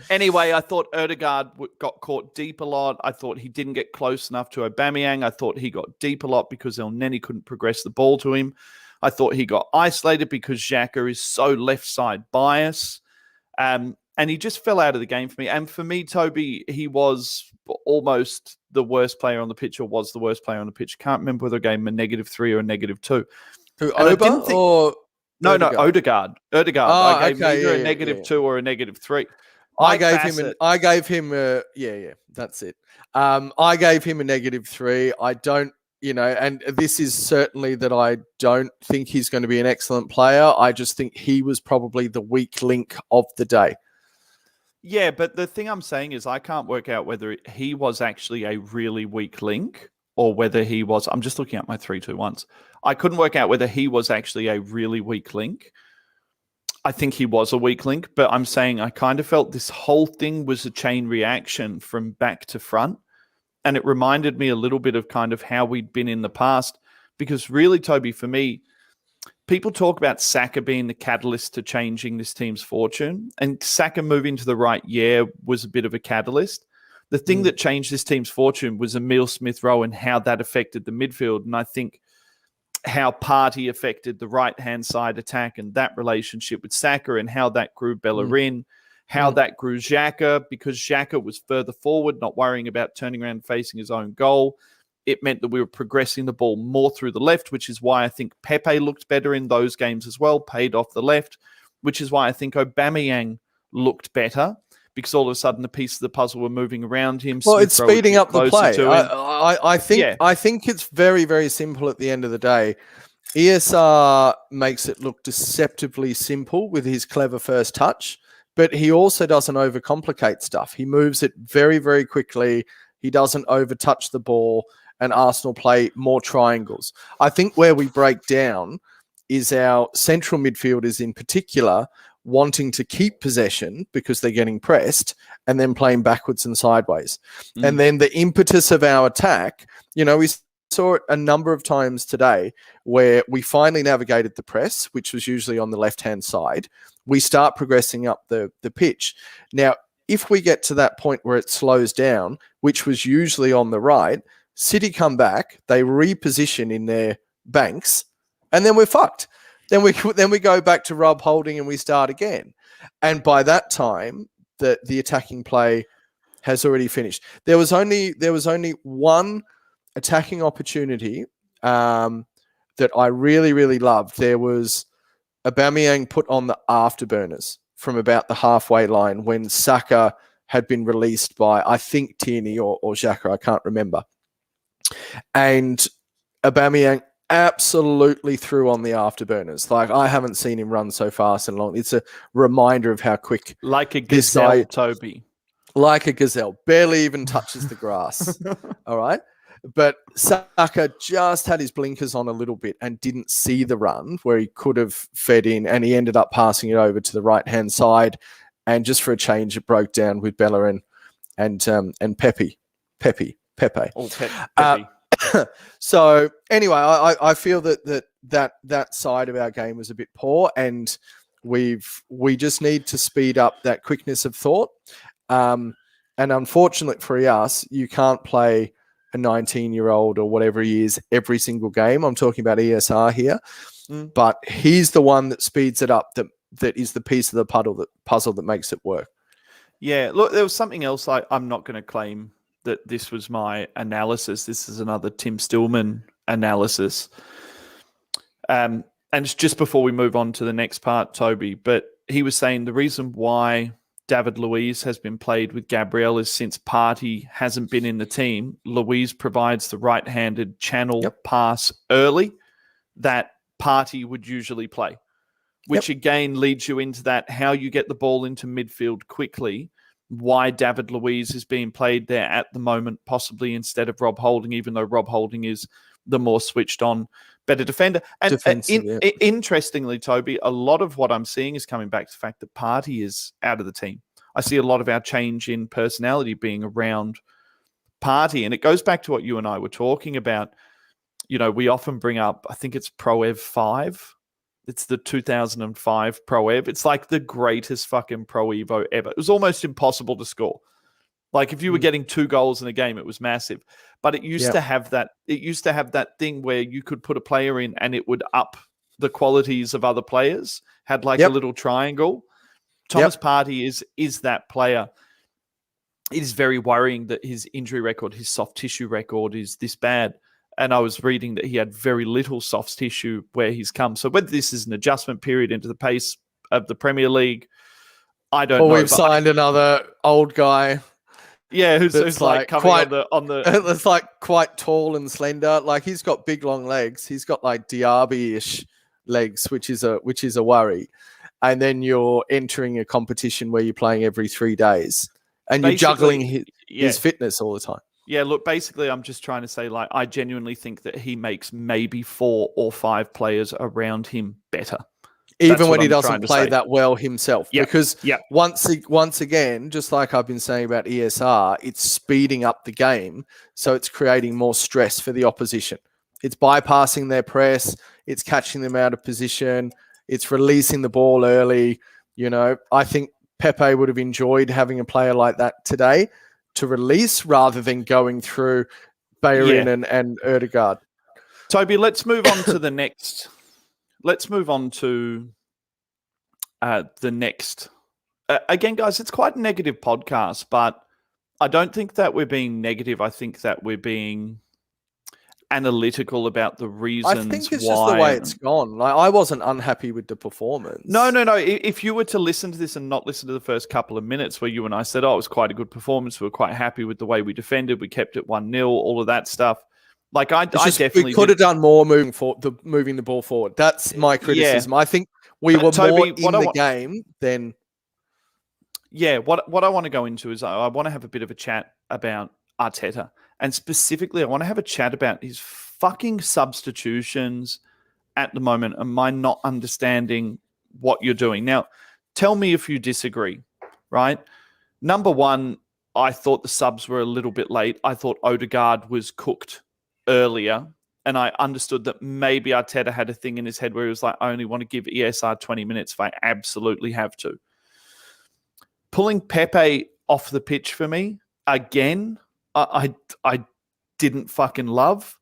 Anyway, I thought Ødegaard got caught deep a lot. I thought he didn't get close enough to Aubameyang. I thought he got deep a lot because El Neni couldn't progress the ball to him. I thought he got isolated because Xhaka is so left side bias. And he just fell out of the game for me. And for me, Toby, he was almost the worst player on the pitch or was the worst player on the pitch. Can't remember whether I gave him a -3 or a -2. Who, Oba or... No, Ødegaard. Ødegaard. Oh, I gave him either a -2 or a -3. I gave him that's it. I gave him a -3. I don't, you know, and this is certainly that I don't think he's going to be an excellent player. I just think he was probably the weak link of the day. Yeah, but the thing I'm saying is I can't work out whether he was actually a really weak link or whether he was... I'm just looking at my 3-2-1s. I couldn't work out whether he was actually a really weak link. I think he was a weak link, but I'm saying I kind of felt this whole thing was a chain reaction from back to front. And it reminded me a little bit of kind of how we'd been in the past. Because really, Toby, for me, people talk about Saka being the catalyst to changing this team's fortune. And Saka moving to the right, was a bit of a catalyst. The thing that changed this team's fortune was Emile Smith-Rowe and how that affected the midfield. And I think how Partey affected the right-hand side attack and that relationship with Saka and how that grew Bellerin, how that grew Xhaka, because Xhaka was further forward, not worrying about turning around and facing his own goal. It meant that we were progressing the ball more through the left, which is why I think Pepe looked better in those games as well, paid off the left, which is why I think Aubameyang looked better, because all of a sudden the pieces of the puzzle were moving around him. Well, it's speeding up the play. I think it's very, very simple at the end of the day. ESR makes it look deceptively simple with his clever first touch, but he also doesn't overcomplicate stuff. He moves it very, very quickly. He doesn't overtouch the ball, and Arsenal play more triangles. I think where we break down is our central midfielders in particular wanting to keep possession because they're getting pressed and then playing backwards and sideways. And then the impetus of our attack, you know, we saw it a number of times today where we finally navigated the press, which was usually on the left-hand side. we start progressing up the pitch. Now, if we get to that point where it slows down, which was usually on the right, City come back, they reposition in their banks, and then we're fucked. Then we go back to Rob holding and we start again. And by that time, the attacking play has already finished. There was only one attacking opportunity that I really, really loved. There was Aubameyang put on the afterburners from about the halfway line when Saka had been released by, I think, Tierney or Xhaka, I can't remember. And Aubameyang absolutely threw on the afterburners. Like, I haven't seen him run so fast and long. It's a reminder of how quick. Like a gazelle, Toby. Like a gazelle. Barely even touches the grass. All right? But Saka just had his blinkers on a little bit and didn't see the run where he could have fed in, and he ended up passing it over to the right-hand side. And just for a change, it broke down with Bella and Pepe. Oh, Pepe. So anyway, I feel that side of our game was a bit poor, and we just need to speed up that quickness of thought. And unfortunately for us, you can't play a 19-year-old or whatever he is every single game. I'm talking about ESR here, but he's the one that speeds it up. That is the piece of the puzzle that makes it work. Yeah, look, there was something else. I'm not going to claim that this was my analysis. This is another Tim Stillman analysis. And it's just before we move on to the next part, Toby, but he was saying the reason why David Luiz has been played with Gabriel is since Partey hasn't been in the team, Luiz provides the right-handed channel pass early that Partey would usually play, which again leads you into that, how you get the ball into midfield quickly, why David Luiz is being played there at the moment, possibly instead of Rob Holding, even though Rob Holding is the more switched on, better defender. And interestingly, Toby, a lot of what I'm seeing is coming back to the fact that Partey is out of the team. I see a lot of our change in personality being around Partey. And it goes back to what you and I were talking about. You know, we often bring up, I think it's Pro Ev 5. It's the 2005 Pro Ev. It's like the greatest fucking Pro Evo ever. It was almost impossible to score. Like if you were getting 2 goals in a game, it was massive. But it used to have that. It used to have that thing where you could put a player in and it would up the qualities of other players. Had like a little triangle. Thomas Partey is that player. It is very worrying that his injury record, his soft tissue record, is this bad. And I was reading that he had very little soft tissue where he's come. So whether this is an adjustment period into the pace of the Premier League, I don't know. Or we've signed another old guy. Yeah, who's like coming quite, on the it's like quite tall and slender. Like he's got big long legs. He's got like Diaby-ish legs, which is a worry. And then you're entering a competition where you're playing every 3 days and you're juggling his fitness all the time. Yeah, look, basically I'm just trying to say, like, I genuinely think that he makes maybe 4 or 5 players around him better. Even when he doesn't play that well himself. Because once again, just like I've been saying about ESR, it's speeding up the game. So it's creating more stress for the opposition. It's bypassing their press. It's catching them out of position. It's releasing the ball early. You know, I think Pepe would have enjoyed having a player like that today to release rather than going through Bayern and Erdegaard. Toby, let's move on to the next. Let's move on to the next. Again, guys, it's quite a negative podcast, but I don't think that we're being negative. I think that we're being analytical about the reasons why. I think it's just the way it's gone. Like, I wasn't unhappy with the performance. No. If you were to listen to this and not listen to the first couple of minutes where you and I said, oh, it was quite a good performance, we were quite happy with the way we defended, we kept it 1-0, all of that stuff. Like I definitely we could have done more moving the ball forward. That's my criticism. I think we were Toby, more in the game than. Yeah, what I want to go into is I want to have a bit of a chat about Arteta, and specifically I want to have a chat about his fucking substitutions at the moment and my not understanding what you're doing. Now, tell me if you disagree, right? Number one, I thought the subs were a little bit late. I thought Odegaard was cooked earlier. and I understood that maybe Arteta had a thing in his head where he was like, I only want to give ESR 20 minutes if I absolutely have to. Pulling Pepe off the pitch for me, again, I didn't fucking love.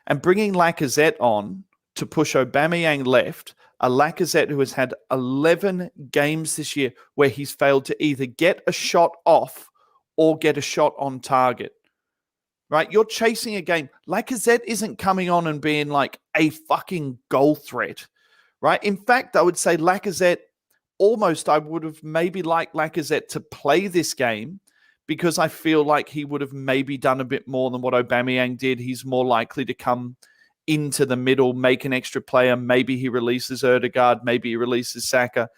And bringing Lacazette on to push Aubameyang left, a Lacazette who has had 11 games this year where he's failed to either get a shot off or get a shot on target. Right? You're chasing a game. Lacazette isn't coming on and being like a fucking goal threat. Right? In fact, I would say Lacazette, almost I would have maybe liked Lacazette to play this game because I feel like he would have maybe done a bit more than what Aubameyang did. He's more likely to come into the middle, make an extra player. Maybe he releases Ødegaard, maybe he releases Saka,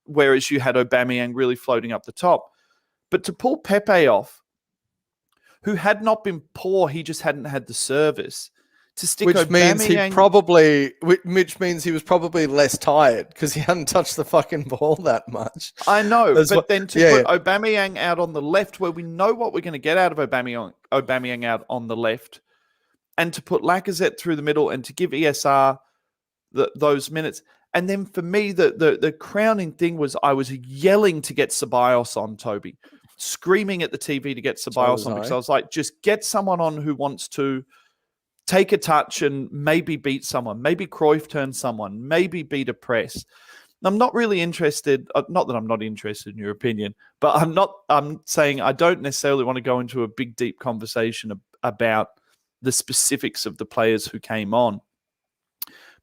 whereas you had Aubameyang really floating up the top. But to pull Pepe off, who had not been poor, he just hadn't had the service. To stick which Aubameyang, means he was probably less tired because he hadn't touched the fucking ball that much. I know, then to put Aubameyang out on the left, where we know what we're going to get out of Aubameyang out on the left, and to put Lacazette through the middle and to give ESR those minutes. And then for me, the crowning thing was I was yelling to get Ceballos on, Toby, screaming at the TV to get Ceballos on because I was like, just get someone on who wants to take a touch and maybe beat someone, maybe Cruyff turn someone, maybe beat a press. I'm not really interested, not that I'm not interested in your opinion, but I'm saying I don't necessarily want to go into a big, deep conversation about the specifics of the players who came on.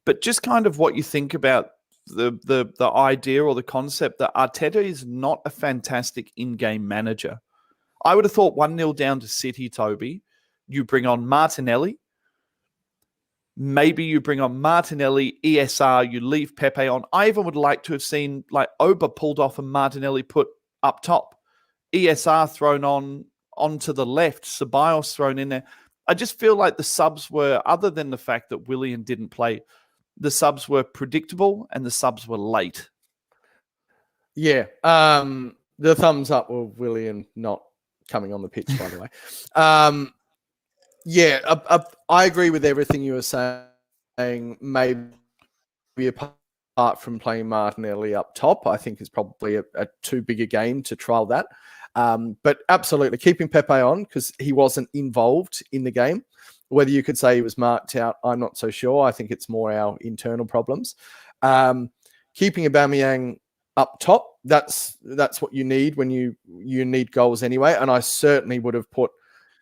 But just kind of what you think about the idea or the concept that Arteta is not a fantastic in-game manager. I would have thought 1-0 down to City, Toby, you bring on Martinelli. Maybe you bring on Martinelli, ESR, you leave Pepe on. I even would like to have seen like Oba pulled off and Martinelli put up top. ESR thrown onto the left, Ceballos thrown in there. I just feel like the subs were, other than the fact that Willian didn't play, the subs were predictable and the subs were late. Yeah. The thumbs up were Willian not coming on the pitch, by the way. I agree with everything you were saying. Maybe apart from playing Martinelli up top, I think is probably a too big a game to trial that. But absolutely, keeping Pepe on because he wasn't involved in the game. Whether you could say he was marked out, I'm not so sure. I think it's more our internal problems. Keeping Aubameyang up top, that's what you need when you need goals anyway. And I certainly would have put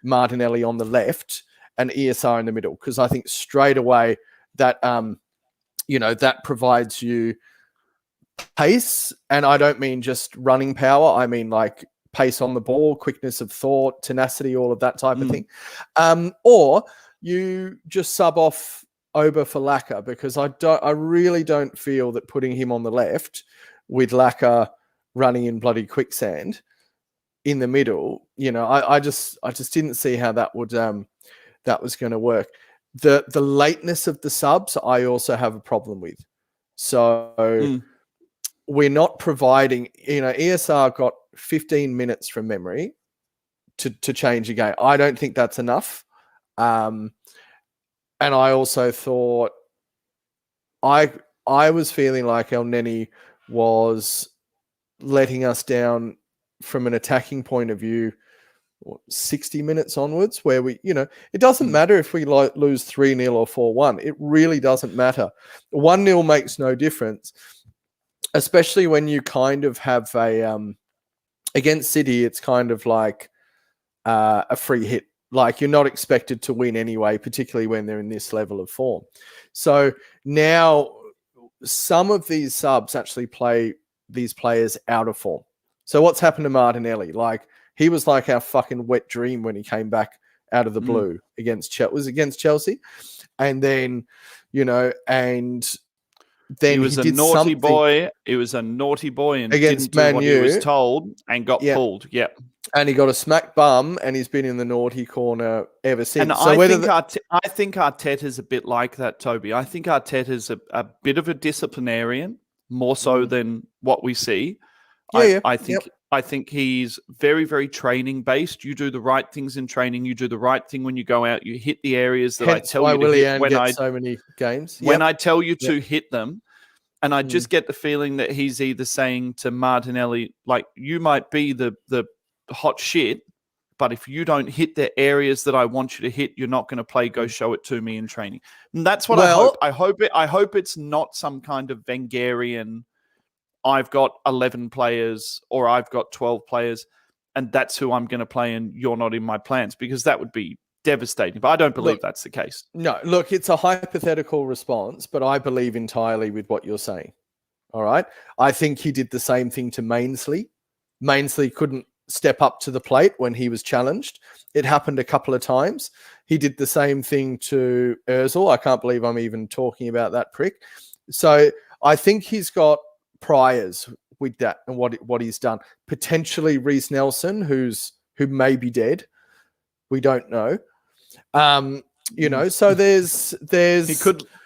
Martinelli on the left and ESR in the middle because I think straight away that that provides you pace, and I don't mean just running power. I mean like pace on the ball, quickness of thought, tenacity, all of that type of thing. Or you just sub off Oba for Laka because I really don't feel that putting him on the left with Laka running in bloody quicksand in the middle, I just didn't see how that would that was going to work. The lateness of the subs I also have a problem with. So we're not providing, ESR got 15 minutes from memory to change a game. I don't think that's enough. And I also thought I was feeling like El Neni was letting us down from an attacking point of view 60 minutes onwards, where we, it doesn't matter if we lose 3-0 or 4-1. It really doesn't matter. 1-0 makes no difference, especially when you kind of have a against City, it's kind of like a free hit. Like you're not expected to win anyway, particularly when they're in this level of form. So now some of these subs actually play these players out of form. So what's happened to Martinelli? Like he was like our fucking wet dream when he came back out of the blue against Chelsea. And then, and then he was a naughty boy. He was a naughty boy and against didn't do Man what U, he was told and got pulled. Yeah. And he got a smack bum and he's been in the naughty corner ever since. And so I think Arteta's a bit like that, Toby. I think Arteta's a bit of a disciplinarian, more so than what we see. I think I think he's very, very training based. You do the right things in training. You do the right thing when you go out. You hit the areas that I Hence tell why you to hit Willian gets so many games. when I tell you to Yep. hit them. And I just get the feeling that he's either saying to Martinelli, like, you might be the hot shit, but if you don't hit the areas that I want you to hit, you're not going to play. Go show it to me in training. And that's what I hope. I hope it's not some kind of Wengerian, I've got 11 players or I've got 12 players and that's who I'm going to play and you're not in my plans, because that would be devastating. But I don't believe that's the case. No, look, it's a hypothetical response, but I believe entirely with what you're saying. All right. I think he did the same thing to Mainsley. Mainsley couldn't step up to the plate when he was challenged. It happened a couple of times. He did the same thing to Ozil. I can't believe I'm even talking about that prick. So I think he's got priors with that and what he's done. Potentially Reece Nelson, who may be dead. We don't know. So there's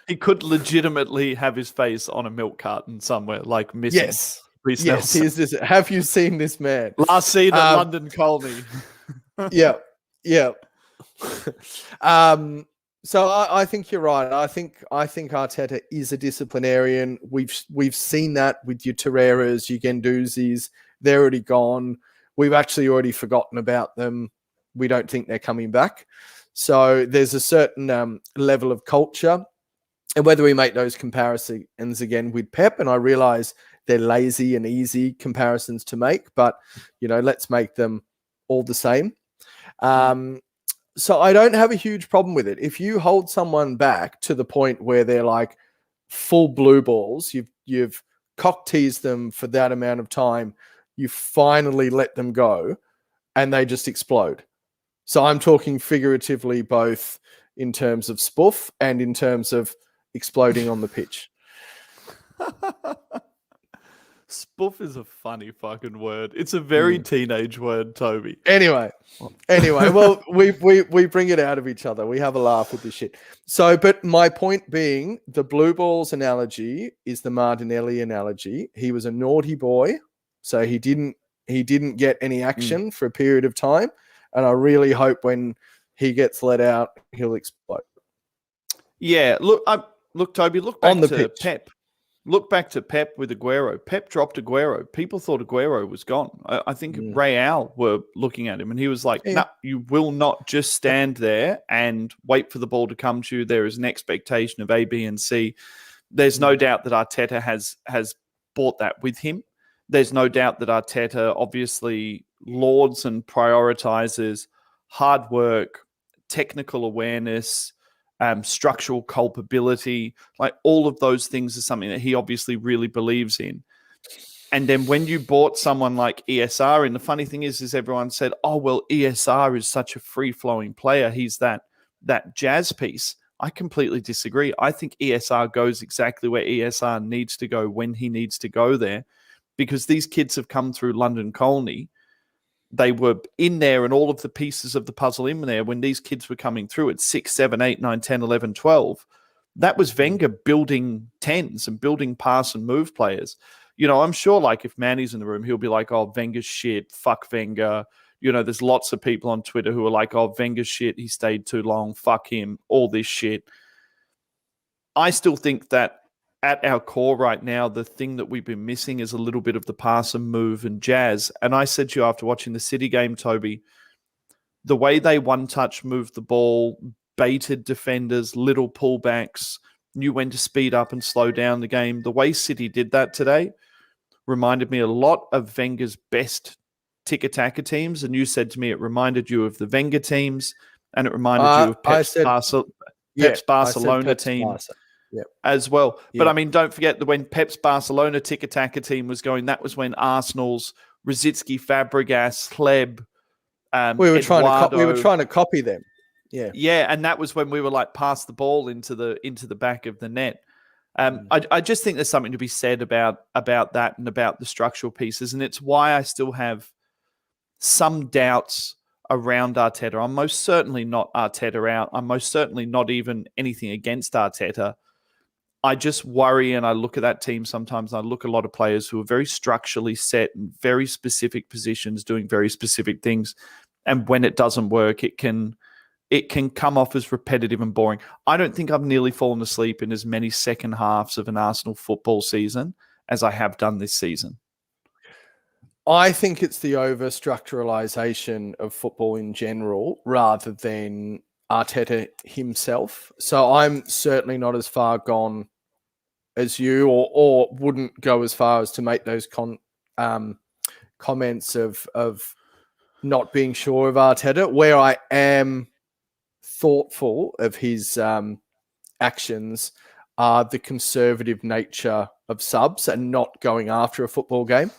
he could legitimately have his face on a milk carton somewhere, like missing. Yes, Nelson. Have you seen this man? Last seen at London Colney. Yeah. So I think you're right. I think Arteta is a disciplinarian. We've seen that with your Torreiras, your Guendouzi's. They're already gone. We've actually already forgotten about them. We don't think they're coming back. So there's a certain level of culture. And whether we make those comparisons again with Pep, and I realize they're lazy and easy comparisons to make, but, let's make them all the same. So I don't have a huge problem with it. If you hold someone back to the point where they're like full blue balls, you've cock teased them for that amount of time, you finally let them go and they just explode. So I'm talking figuratively, both in terms of spoof and in terms of exploding on the pitch. Spoof is a funny fucking word. It's a very teenage word, Toby. Anyway, well, we bring it out of each other. We have a laugh with this shit. So, but my point being, the blue balls analogy is the Martinelli analogy. He was a naughty boy, so he didn't get any action for a period of time, and I really hope when he gets let out, he'll explode. Yeah, look, Toby, look back to Pep. Look back to Pep with Aguero. Pep dropped Aguero. People thought Aguero was gone. I think Real were looking at him and he was like, no, you will not just stand there and wait for the ball to come to you. There is an expectation of A, B, and C. There's no doubt that Arteta has brought that with him. There's no doubt that Arteta obviously lauds and prioritizes hard work, technical awareness, structural culpability, like all of those things are something that he obviously really believes in. And then when you bought someone like ESR, and the funny thing is everyone said, oh, well, ESR is such a free-flowing player. He's that jazz piece. I completely disagree. I think ESR goes exactly where ESR needs to go when he needs to go there, because these kids have come through London Colney. They were in there and all of the pieces of the puzzle in there when these kids were coming through at 6, 7, 8, 9, 10, 11, 12. That was Wenger building 10s and building pass and move players. I'm sure like if Manny's in the room, he'll be like, oh, Wenger's shit, fuck Wenger. There's lots of people on Twitter who are like, oh, Wenger's shit, he stayed too long, fuck him, all this shit. I still think that at our core right now, the thing that we've been missing is a little bit of the pass and move and jazz. And I said to you after watching the City game, Toby, the way they one-touch moved the ball, baited defenders, little pullbacks, knew when to speed up and slow down the game. The way City did that today reminded me a lot of Wenger's best tiki-taka teams. And you said to me it reminded you of the Wenger teams and it reminded you of Pep's Barcelona team. As well. But I mean, don't forget that when Pep's Barcelona tiki-taka team was going, that was when Arsenal's Rosicky, Fabregas, Hleb, we were trying to copy them. Yeah, and that was when we were like pass the ball into the back of the net. I just think there's something to be said about that and about the structural pieces, and it's why I still have some doubts around Arteta. I'm most certainly not Arteta out. I'm most certainly not even anything against Arteta. I just worry, and I look at that team sometimes, and I look at a lot of players who are very structurally set in very specific positions, doing very specific things. And when it doesn't work, it can come off as repetitive and boring. I don't think I've nearly fallen asleep in as many second halves of an Arsenal football season as I have done this season. I think it's the over-structuralization of football in general rather than Arteta himself. So I'm certainly not as far gone as you, or wouldn't go as far as to make those comments of not being sure of Arteta. Where I am thoughtful of his actions are the conservative nature of subs and not going after a football game.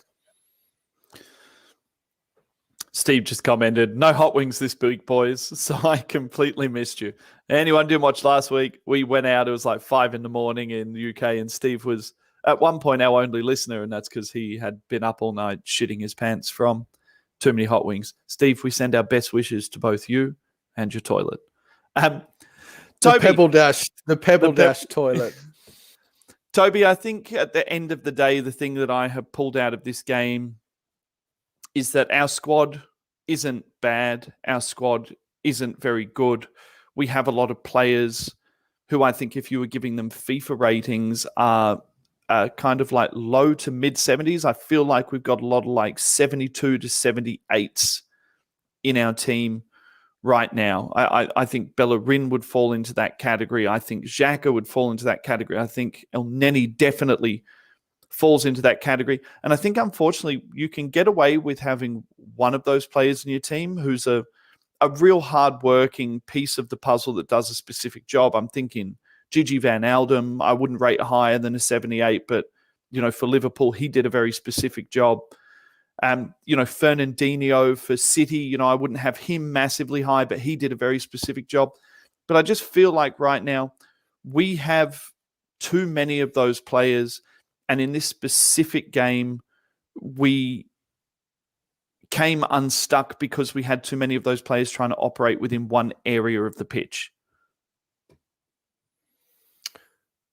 Steve just commented, no hot wings this week, boys. So I completely missed you. Anyone didn't watch last week? We went out. It was like 5 a.m. in the UK, and Steve was at one point our only listener, and that's because he had been up all night shitting his pants from too many hot wings. Steve, we send our best wishes to both you and your toilet. Toby, the Pebble Dash toilet. Toby, I think at the end of the day, the thing that I have pulled out of this game is that our squad isn't bad. Our squad isn't very good. We have a lot of players who I think if you were giving them FIFA ratings are kind of like low to mid 70s. I feel like we've got a lot of like 72 to 78s in our team right now. I think Bellerin would fall into that category. I think Xhaka would fall into that category. I think El Neni definitely falls into that category. And I think, unfortunately, you can get away with having one of those players in your team who's a real hard-working piece of the puzzle that does a specific job. I'm thinking Gigi Van Aldum, I wouldn't rate higher than a 78, but, for Liverpool, he did a very specific job. Fernandinho for City, I wouldn't have him massively high, but he did a very specific job. But I just feel like right now we have too many of those players. And in this specific game, we came unstuck because we had too many of those players trying to operate within one area of the pitch.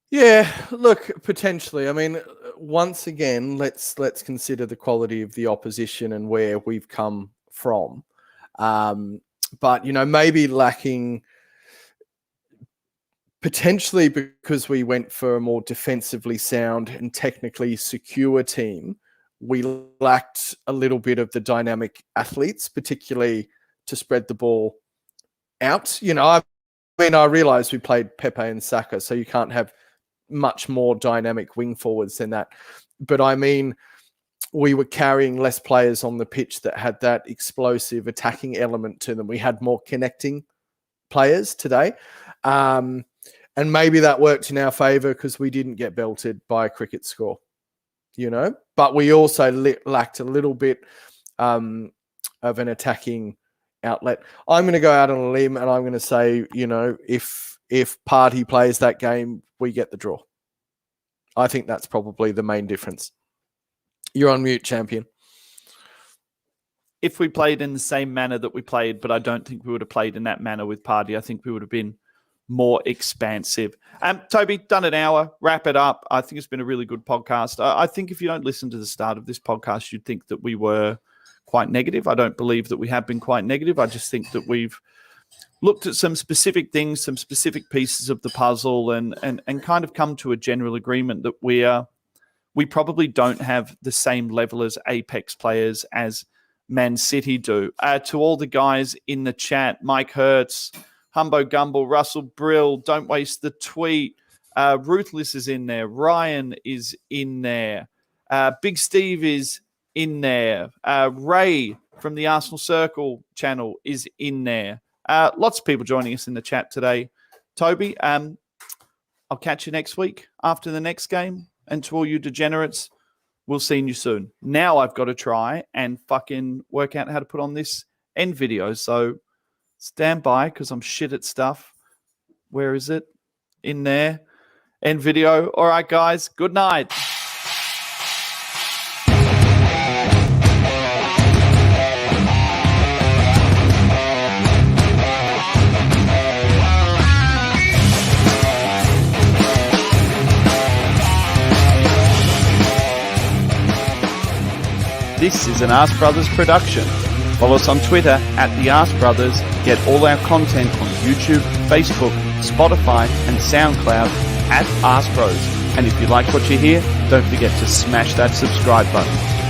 Yeah, look, potentially. I mean, once again, let's consider the quality of the opposition and where we've come from. But, maybe lacking, potentially because we went for a more defensively sound and technically secure team, we lacked a little bit of the dynamic athletes, particularly to spread the ball out. I realize we played Pepe and Saka, so you can't have much more dynamic wing forwards than that. But I mean, we were carrying less players on the pitch that had that explosive attacking element to them. We had more connecting players today. And maybe that worked in our favor because we didn't get belted by a cricket score, But we also lacked a little bit of an attacking outlet. I'm going to go out on a limb and I'm going to say, if Partey plays that game, we get the draw. I think that's probably the main difference. You're on mute, champion. If we played in the same manner that we played, but I don't think we would have played in that manner with Partey. I think we would have been more expansive. Toby, done an hour. Wrap it up. I think it's been a really good podcast. I think if you don't listen to the start of this podcast, you'd think that we were quite negative. I don't believe that we have been quite negative. I just think that we've looked at some specific things, some specific pieces of the puzzle, and kind of come to a general agreement that we probably don't have the same level as Apex players as Man City do. To all the guys in the chat, Mike Hertz, Humbo Gumble, Russell Brill, Don't Waste the Tweet, Ruthless is in there, Ryan is in there, Big Steve is in there, Ray from the Arsenal Circle channel is in there. Lots of people joining us in the chat today. Toby, I'll catch you next week after the next game. And to all you degenerates, we'll see you soon. Now I've got to try and fucking work out how to put on this end video. So stand by because I'm shit at stuff. Where is it? In there. End video. All right, guys. Good night. This is an ArseBrothers production. Follow us on Twitter at the ArseBrothers. Get all our content on YouTube, Facebook, Spotify, and SoundCloud at ArseBros. And if you like what you hear, don't forget to smash that subscribe button.